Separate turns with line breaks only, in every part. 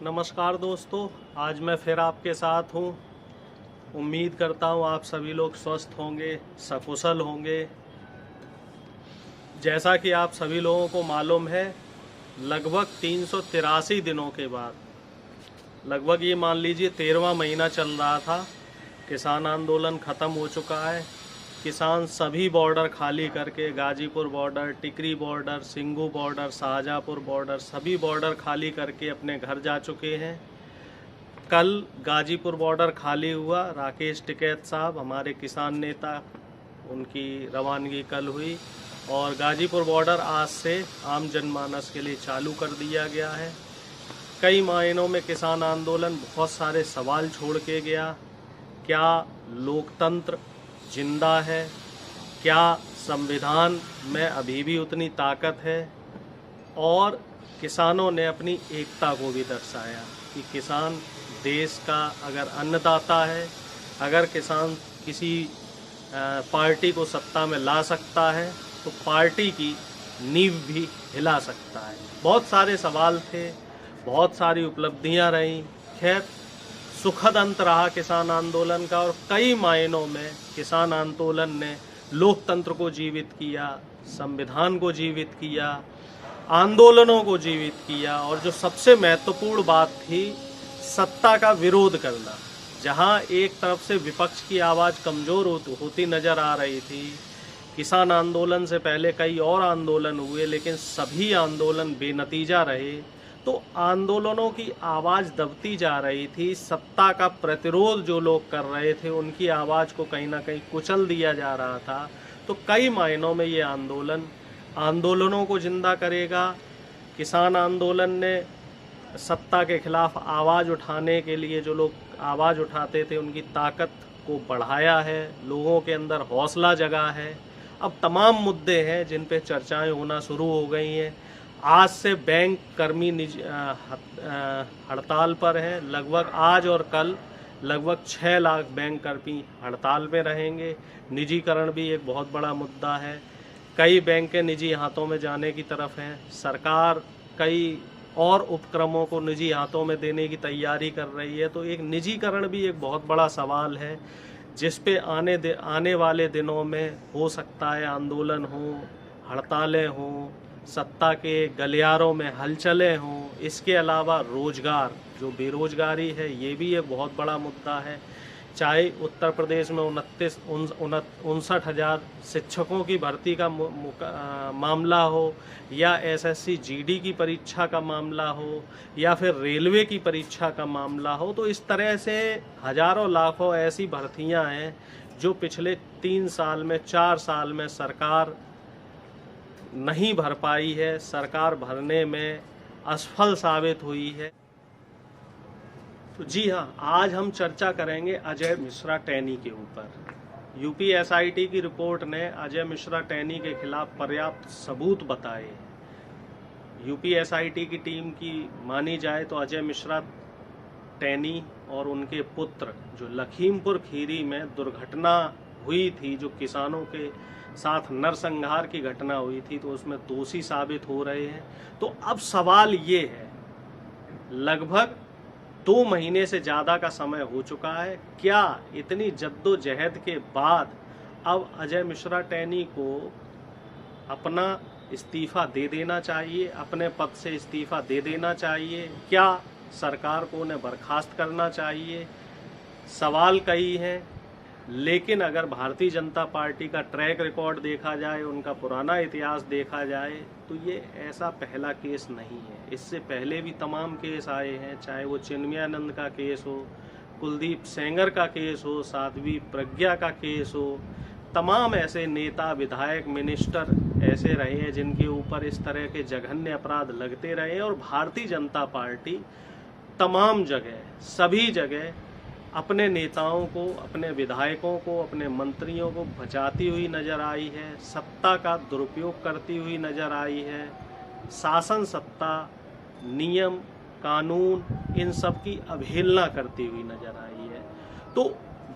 नमस्कार दोस्तों, आज मैं फिर आपके साथ हूँ। उम्मीद करता हूँ आप सभी लोग स्वस्थ होंगे, सकुशल होंगे। जैसा कि आप सभी लोगों को मालूम है, लगभग 383 दिनों के बाद, लगभग ये मान लीजिए 13वां महीना चल रहा था, किसान आंदोलन ख़त्म हो चुका है। किसान सभी बॉर्डर खाली करके, Ghazipur border, Tikri border, Singhu border, Shahjahanpur border, सभी बॉर्डर खाली करके अपने घर जा चुके हैं। कल गाजीपुर बॉर्डर खाली हुआ। राकेश टिकैत साहब हमारे किसान नेता, उनकी रवानगी कल हुई और गाजीपुर बॉर्डर आज से आम जनमानस के लिए चालू कर दिया गया है। कई मायनों में किसान आंदोलन बहुत सारे सवाल छोड़ के गया। क्या लोकतंत्र जिंदा है? क्या संविधान में अभी भी उतनी ताकत है? और किसानों ने अपनी एकता को भी दर्शाया कि किसान देश का अगर अन्नदाता है, अगर किसान किसी पार्टी को सत्ता में ला सकता है तो पार्टी की नींव भी हिला सकता है। बहुत सारे सवाल थे, बहुत सारी उपलब्धियां रहीं। खैर, सुखद अंत रहा किसान आंदोलन का और कई मायनों में किसान आंदोलन ने लोकतंत्र को जीवित किया, संविधान को जीवित किया, आंदोलनों को जीवित किया और जो सबसे महत्वपूर्ण बात थी, सत्ता का विरोध करना। जहां एक तरफ से विपक्ष की आवाज़ कमज़ोर होती नज़र आ रही थी। किसान आंदोलन से पहले कई और आंदोलन हुए, लेकिन सभी आंदोलन बेनतीजा रहे। तो आंदोलनों की आवाज़ दबती जा रही थी। सत्ता का प्रतिरोध जो लोग कर रहे थे, उनकी आवाज़ को कहीं ना कहीं कुचल दिया जा रहा था। तो कई मायनों में ये आंदोलनों को जिंदा करेगा। किसान आंदोलन ने सत्ता के खिलाफ आवाज़ उठाने के लिए, जो लोग आवाज़ उठाते थे, उनकी ताकत को बढ़ाया है, लोगों के अंदर हौसला जगा है। अब तमाम मुद्दे हैं जिन पे चर्चाएं होना शुरू हो गई हैं। आज से बैंक कर्मी हड़ताल पर हैं। लगभग आज और कल लगभग 6 लाख बैंक कर्मी हड़ताल पे रहेंगे। निजीकरण भी एक बहुत बड़ा मुद्दा है। कई बैंकें निजी हाथों में जाने की तरफ हैं। सरकार कई और उपक्रमों को निजी हाथों में देने की तैयारी कर रही है। तो एक निजीकरण भी एक बहुत बड़ा सवाल है, जिस पे आने वाले दिनों में हो सकता है आंदोलन हो, हड़तालें हों, सत्ता के गलियारों में हलचलें हों। इसके अलावा रोजगार, जो बेरोजगारी है, ये भी एक बहुत बड़ा मुद्दा है। चाहे उत्तर प्रदेश में 59,000 शिक्षकों की भर्ती का मामला हो, या एसएससी जीडी की परीक्षा का मामला हो, या फिर रेलवे की परीक्षा का मामला हो, तो इस तरह से हजारों लाखों ऐसी भर्तियां हैं जो पिछले 3 साल में, 4 साल में सरकार नहीं भर पाई है। सरकार भरने में असफल साबित हुई है। तो जी हाँ, आज हम चर्चा करेंगे अजय मिश्रा टैनी के ऊपर। यूपी एसआईटी की रिपोर्ट ने अजय मिश्रा टैनी के खिलाफ पर्याप्त सबूत बताए। यूपी एसआईटी की टीम की मानी जाए तो अजय मिश्रा टैनी और उनके पुत्र, जो लखीमपुर खीरी में दुर्घटना हुई थी, जो किसानों के साथ नरसंहार की घटना हुई थी, तो उसमें दोषी साबित हो रहे हैं। तो अब सवाल ये है, लगभग 2 महीने से ज़्यादा का समय हो चुका है, क्या इतनी जद्दोजहद के बाद अब अजय मिश्रा टैनी को अपना इस्तीफ़ा दे देना चाहिए, अपने पद से इस्तीफ़ा दे देना चाहिए? क्या सरकार को उन्हें बर्खास्त करना चाहिए? सवाल कई हैं, लेकिन अगर भारतीय जनता पार्टी का ट्रैक रिकॉर्ड देखा जाए, उनका पुराना इतिहास देखा जाए, तो ये ऐसा पहला केस नहीं है। इससे पहले भी तमाम केस आए हैं, चाहे वो चिन्मयानंद का केस हो, कुलदीप सेंगर का केस हो, साध्वी प्रज्ञा का केस हो। तमाम ऐसे नेता, विधायक, मिनिस्टर ऐसे रहे हैं जिनके ऊपर इस तरह के जघन्य अपराध लगते रहे, और भारतीय जनता पार्टी तमाम जगह, सभी जगह अपने नेताओं को, अपने विधायकों को, अपने मंत्रियों को बचाती हुई नजर आई है, सत्ता का दुरुपयोग करती हुई नजर आई है। शासन सत्ता, नियम, कानून, इन सब की अवहेलना करती हुई नजर आई है। तो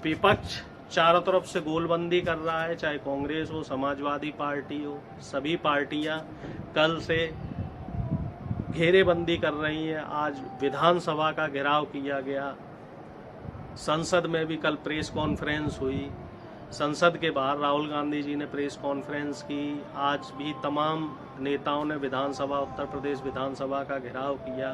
विपक्ष चारों तरफ से गोलबंदी कर रहा है, चाहे कांग्रेस हो, समाजवादी पार्टी हो, सभी पार्टियां कल से घेरेबंदी कर रही हैं। आज विधानसभा का घेराव किया गया, संसद में भी कल प्रेस कॉन्फ्रेंस हुई, संसद के बाहर राहुल गांधी जी ने प्रेस कॉन्फ्रेंस की, आज भी तमाम नेताओं ने विधानसभा, उत्तर प्रदेश विधानसभा का घेराव किया।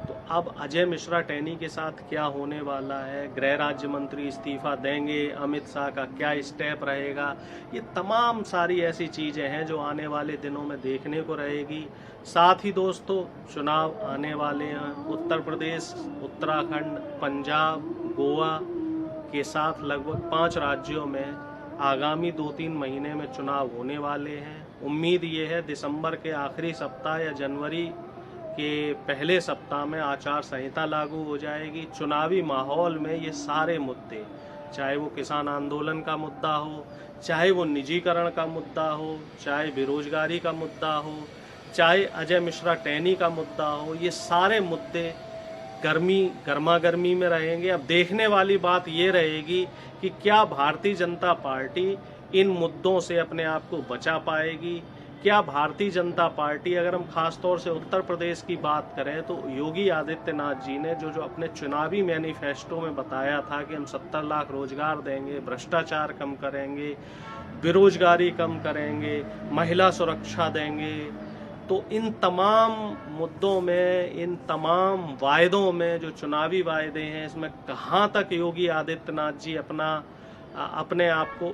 तो अब अजय मिश्रा टेनी के साथ क्या होने वाला है, गृह राज्य मंत्री इस्तीफा देंगे, अमित शाह का क्या स्टेप रहेगा, ये तमाम सारी ऐसी चीज़ें हैं जो आने वाले दिनों में देखने को रहेगी। साथ ही दोस्तों, चुनाव आने वाले हैं, उत्तर प्रदेश, उत्तराखंड, पंजाब, गोवा के साथ लगभग 5 राज्यों में आगामी 2-3 महीने में चुनाव होने वाले हैं। उम्मीद ये है दिसंबर के आखिरी सप्ताह या जनवरी के पहले सप्ताह में आचार संहिता लागू हो जाएगी। चुनावी माहौल में ये सारे मुद्दे, चाहे वो किसान आंदोलन का मुद्दा हो, चाहे वो निजीकरण का मुद्दा हो, चाहे बेरोजगारी का मुद्दा हो, चाहे अजय मिश्रा टेनी का मुद्दा हो, ये सारे मुद्दे गर्मा गर्मी में रहेंगे। अब देखने वाली बात ये रहेगी कि क्या भारतीय जनता पार्टी इन मुद्दों से अपने आप को बचा पाएगी। क्या भारतीय जनता पार्टी, अगर हम खास तौर से उत्तर प्रदेश की बात करें तो योगी आदित्यनाथ जी ने जो अपने चुनावी मैनिफेस्टो में बताया था कि हम 70 लाख रोजगार देंगे, भ्रष्टाचार कम करेंगे, बेरोजगारी कम करेंगे, महिला सुरक्षा देंगे, तो इन तमाम मुद्दों में, इन तमाम वायदों में, जो चुनावी वायदे हैं, इसमें कहाँ तक योगी आदित्यनाथ जी अपने आप को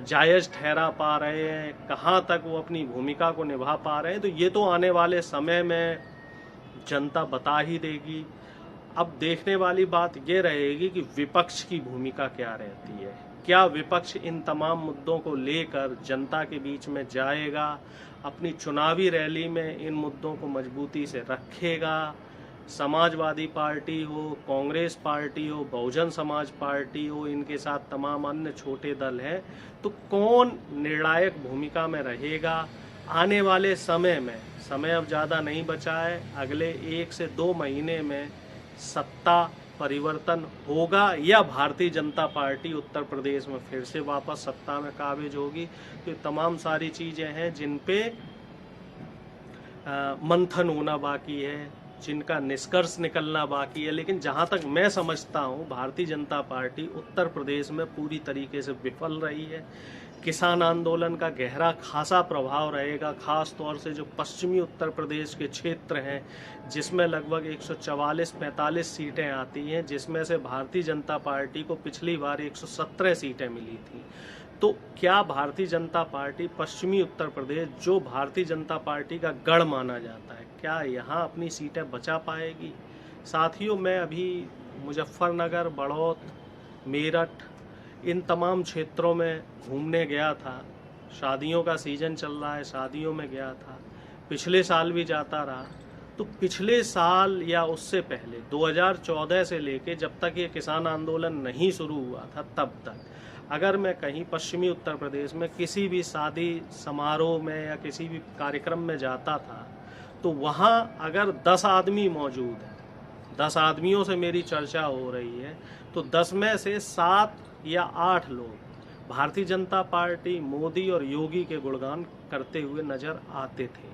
जायज़ ठहरा पा रहे हैं, कहाँ तक वो अपनी भूमिका को निभा पा रहे हैं, तो ये तो आने वाले समय में जनता बता ही देगी। अब देखने वाली बात ये रहेगी कि विपक्ष की भूमिका क्या रहती है। क्या विपक्ष इन तमाम मुद्दों को लेकर जनता के बीच में जाएगा, अपनी चुनावी रैली में इन मुद्दों को मजबूती से रखेगा। समाजवादी पार्टी हो, कांग्रेस पार्टी हो, बहुजन समाज पार्टी हो, इनके साथ तमाम अन्य छोटे दल हैं, तो कौन निर्णायक भूमिका में रहेगा आने वाले समय में। समय अब ज़्यादा नहीं बचा है, अगले 1 से 2 महीने में सत्ता परिवर्तन होगा या भारतीय जनता पार्टी उत्तर प्रदेश में फिर से वापस सत्ता में काबिज होगी। तो तमाम सारी चीज़ें हैं जिन पे मंथन होना बाकी है, जिनका निष्कर्ष निकलना बाकी है। लेकिन जहां तक मैं समझता हूं, भारतीय जनता पार्टी उत्तर प्रदेश में पूरी तरीके से विफल रही है। किसान आंदोलन का गहरा खासा प्रभाव रहेगा, खास तौर से जो पश्चिमी उत्तर प्रदेश के क्षेत्र हैं, जिसमें लगभग 144-45 सीटें आती हैं, जिसमें से भारतीय जनता पार्टी को पिछली बार 117 सीटें मिली थी। तो क्या भारतीय जनता पार्टी पश्चिमी उत्तर प्रदेश, जो भारतीय जनता पार्टी का गढ़ माना जाता है, क्या यहाँ अपनी सीटें बचा पाएगी। साथियों, मैं अभी मुजफ्फरनगर, बड़ौत, मेरठ, इन तमाम क्षेत्रों में घूमने गया था। शादियों का सीज़न चल रहा है, शादियों में गया था, पिछले साल भी जाता रहा। तो पिछले साल या उससे पहले 2014 से लेके जब तक ये किसान आंदोलन नहीं शुरू हुआ था, तब तक अगर मैं कहीं पश्चिमी उत्तर प्रदेश में किसी भी शादी समारोह में या किसी भी कार्यक्रम में जाता था, तो वहाँ अगर 10 आदमी मौजूद हैं, 10 आदमियों से मेरी चर्चा हो रही है, तो 10 में से 7 या 8 लोग भारतीय जनता पार्टी, मोदी और योगी के गुणगान करते हुए नजर आते थे।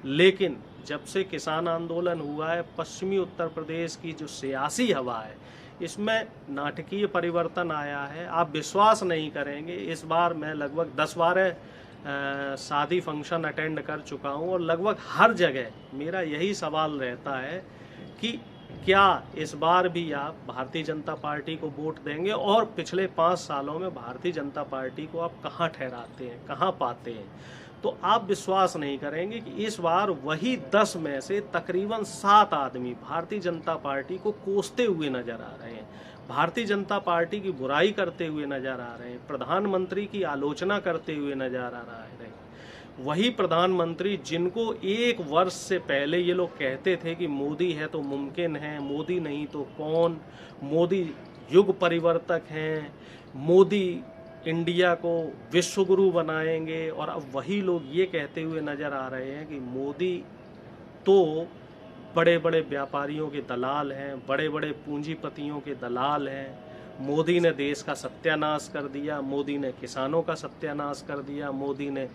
लेकिन जब से किसान आंदोलन हुआ है, पश्चिमी उत्तर प्रदेश की जो सियासी हवा है, इसमें नाटकीय परिवर्तन आया है। आप विश्वास नहीं करेंगे, इस बार मैं लगभग 10-12 शादी फंक्शन अटेंड कर चुका हूं और लगभग हर जगह मेरा यही सवाल रहता है कि क्या इस बार भी आप भारतीय जनता पार्टी को वोट देंगे, और पिछले 5 सालों में भारतीय जनता पार्टी को आप कहां ठहराते हैं, कहां पाते हैं। तो आप विश्वास नहीं करेंगे कि इस बार वही 10 में से तकरीबन 7 आदमी भारतीय जनता पार्टी को कोसते हुए नजर आ रहे हैं, भारतीय जनता पार्टी की बुराई करते हुए नजर आ रहे हैं, प्रधानमंत्री की आलोचना करते हुए नजर आ रहा है। वही प्रधानमंत्री जिनको 1 वर्ष से पहले ये लोग कहते थे कि मोदी है तो मुमकिन है, मोदी नहीं तो कौन, मोदी युग परिवर्तक हैं, मोदी इंडिया को विश्व गुरु बनाएंगे, और अब वही लोग ये कहते हुए नजर आ रहे हैं कि मोदी तो बड़े बड़े व्यापारियों के दलाल हैं, बड़े बड़े पूंजीपतियों के दलाल हैं, मोदी ने देश का सत्यानाश कर दिया, मोदी ने किसानों का सत्यानाश कर दिया, मोदी ने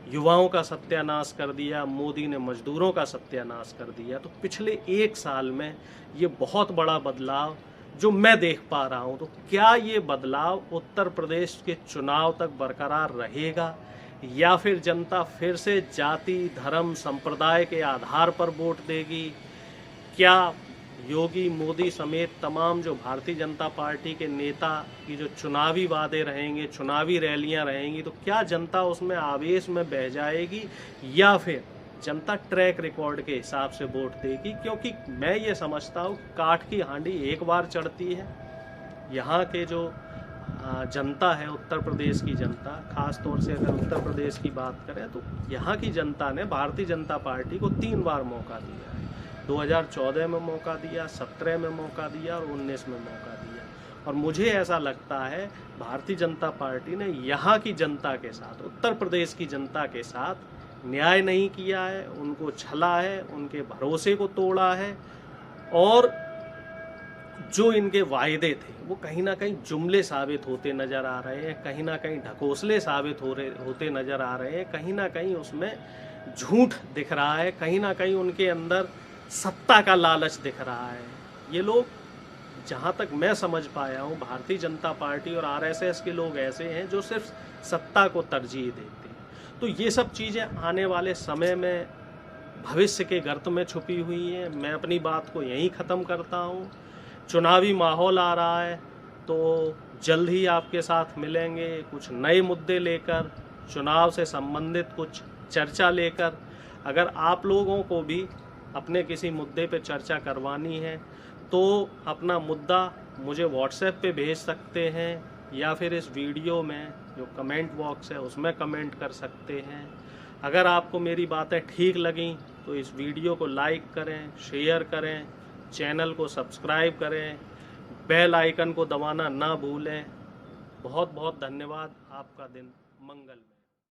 युवाओं का सत्यानाश कर दिया, मोदी ने मजदूरों का सत्यानाश कर दिया। तो पिछले 1 साल में ये बहुत बड़ा बदलाव जो मैं देख पा रहा हूँ, तो क्या ये बदलाव उत्तर प्रदेश के चुनाव तक बरकरार रहेगा या फिर जनता फिर से जाति, धर्म, संप्रदाय के आधार पर वोट देगी? क्या योगी, मोदी समेत तमाम जो भारतीय जनता पार्टी के नेता की जो चुनावी वादे रहेंगे, चुनावी रैलियां रहेंगी, तो क्या जनता उसमें आवेश में बह जाएगी या फिर जनता ट्रैक रिकॉर्ड के हिसाब से वोट देगी? क्योंकि मैं ये समझता हूँ काठ की हांडी एक बार चढ़ती है। यहाँ के जो जनता है, उत्तर प्रदेश की जनता, खास तौर से अगर उत्तर प्रदेश की बात करें तो यहाँ की जनता ने भारतीय जनता पार्टी को 3 बार मौका दिया है। 2014 में मौका दिया, 17 में मौका दिया और 19 में मौका दिया। और मुझे ऐसा लगता है भारतीय जनता पार्टी ने यहाँ की जनता के साथ, उत्तर प्रदेश की जनता के साथ न्याय नहीं किया है, उनको छला है, उनके भरोसे को तोड़ा है और जो इनके वायदे थे वो कहीं ना कहीं जुमले साबित होते नज़र आ रहे हैं, कहीं ना कहीं ढकोसले साबित होते नज़र आ रहे हैं, कहीं ना कहीं उसमें झूठ दिख रहा है, कहीं ना कहीं उनके अंदर सत्ता का लालच दिख रहा है। ये लोग, जहाँ तक मैं समझ पाया हूँ, भारतीय जनता पार्टी और आरएसएस के लोग ऐसे हैं जो सिर्फ सत्ता को तरजीह देते हैं। तो ये सब चीज़ें आने वाले समय में भविष्य के गर्त में छुपी हुई हैं। मैं अपनी बात को यहीं ख़त्म करता हूँ। चुनावी माहौल आ रहा है तो जल्द ही आपके साथ मिलेंगे कुछ नए मुद्दे लेकर, चुनाव से संबंधित कुछ चर्चा लेकर। अगर आप लोगों को भी अपने किसी मुद्दे पे चर्चा करवानी है तो अपना मुद्दा मुझे व्हाट्सएप पे भेज सकते हैं या फिर इस वीडियो में जो कमेंट बॉक्स है उसमें कमेंट कर सकते हैं। अगर आपको मेरी बातें ठीक लगीं तो इस वीडियो को लाइक करें, शेयर करें, चैनल को सब्सक्राइब करें, बेल आइकन को दबाना ना भूलें। बहुत बहुत धन्यवाद। आपका दिन मंगलमय।